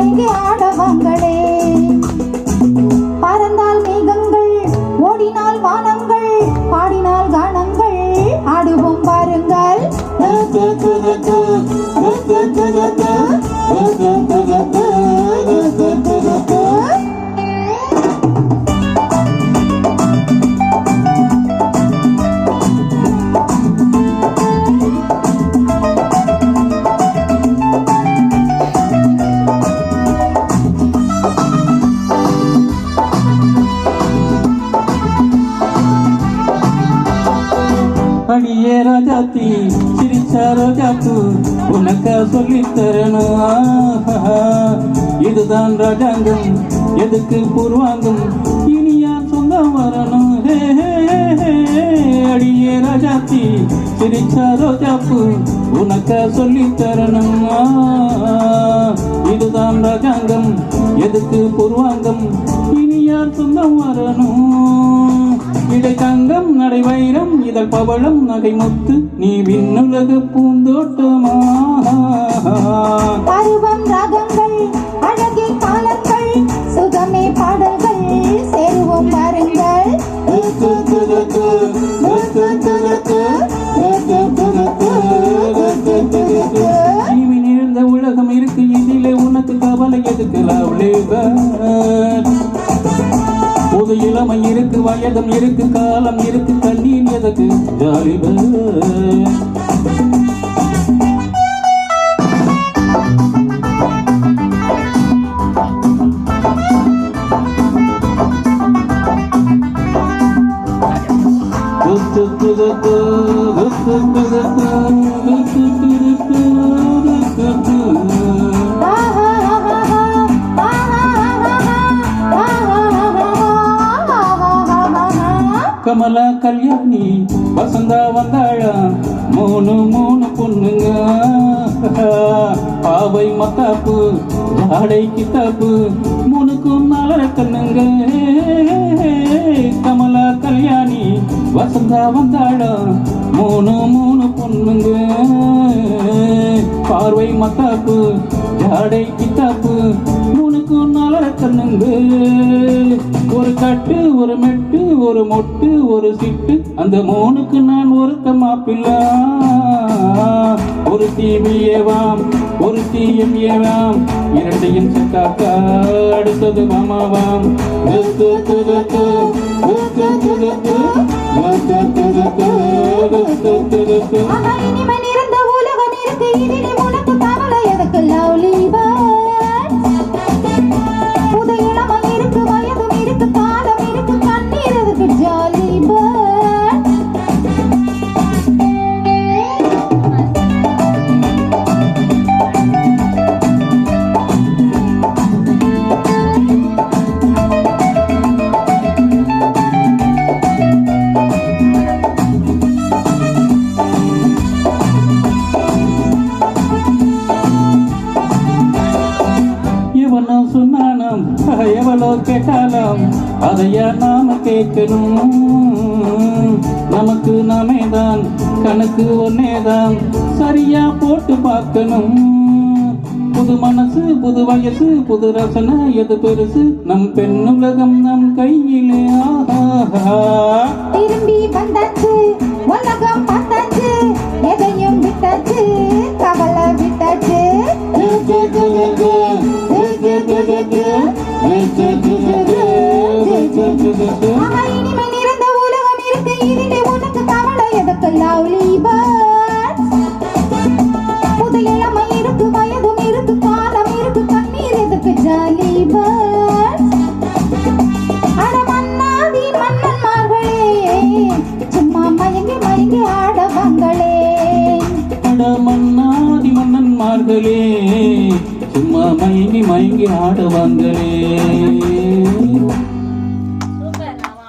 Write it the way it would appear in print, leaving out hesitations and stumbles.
மயங்கி ஆடவாங்களே. பறந்தால் மேகங்கள், ஓடினால் வானங்கள், பாடினால் கானங்கள், ஆடுவோம் பாருங்கள். அடியே ராஜாத்தி சிரிச்சா ரோஜாப்பு உனக்கா சொல்லித்தரணும். இதுதான் ராஜாங்கம், எதுக்கு பூர்வாங்கம், இனி யார் சொந்தம் வரணும். அடியே ராஜாத்தி சிரிச்சா ரோஜாப்பு உனக்கா சொல்லித்தரணும். இதுதான் ராஜாங்கம், எதுக்கு பூர்வாங்கம், இனி யார் சொந்தம் வரணும். இடை தங்கம் நடை வைரம் இதழ் பவளம் நகை முத்து நீ விண்ணுலக பூந்தோட்டமா. பருவம் ராகங்கள் அழகே காலங்கள் சுகமே பாடல்கள் சேருவோம் பாருங்கள். ஜீவி நிறைந்த உலகம் இருக்கு, இதிலே உனக்கு கவலை எதுக்கு லவ்லி பேர்ட். புது இளமை இருக்கு, வயதும் இருக்கு, காலம் இருக்கு, கண்ணீர் எதற்கு ஜாலி பேர்ட். கமலா கல்யாணி வசந்தா வந்தாளா, மூணு மூணு பொண்ணுங்க. பாவை மத்தாப்பு ஜாடை கித்தாப்பு மூணுக்கும் நாள கண்ணுங்க. கமலா கல்யாணி வசந்தா வந்தாளா, மூணு மூணு பொண்ணுங்க. பார்வை மத்தாப்பு ஜாடை கித்தாப்பு மூணுக்கும் நாள கண்ணுங்க. ஒரு கட்டு ஒரு மெட்டு ஒரு மொட்டு ஒரு சிட்டு அந்த மூணுக்கு நான் ஒருத்த மாப்பிள்ளா. ஒரு டிவியேவாம் ஒரு டிஎம்ஏவாம் இரண்டையும் சட்டாக்கா அடுத்தது மாமாவாம். இனிமை நிறைந்த உலகம் இருக்கு, இனி உனக்கு கவலை எதுக்கு லவ்லி பேர்ட். புது இளமை இருக்கு, வயதும் இருக்கு, காலம் இருக்கு, கண்ணீர் எதுக்கு ஜாலி பேர்ட். சொன்னானாம் எவ்வளோ கேட்டாலாம் அதையா நாம கேட்கணும். நமக்கு நாமேதான் கணக்கு ஒன்னேதான் சரியா போட்டு பார்க்கணும். புது மனசு புது வயசு புது ரசனை எது பெருசு, நம் பெண்ணுலகம் நம் கையிலே. திரும்பி வந்தாச்சு உலகம் பார்த்தாச்சு, எதையும் விட்டாச்சு கவலை விட்டாச்சு. இனிமை நிறைந்த உலகம் இருக்கு, இனிமே உனக்கு கவலை எதுக்கு லவ்லி பேர்ட். புது இளமை இருக்கு, வயதும் இருக்கு, காலம் இருக்கு, கண்ணீர் எதுக்கு ஜாலி பேர்ட். அட மன்னாதி மன்னன்மார்களே சும்மா மயங்கி மயங்கி ஆடவாங்களே. அட மன்னாதி மன்னன்மார்களே சும்மா மயங்கி மயங்கி ஆடுவாங்களே.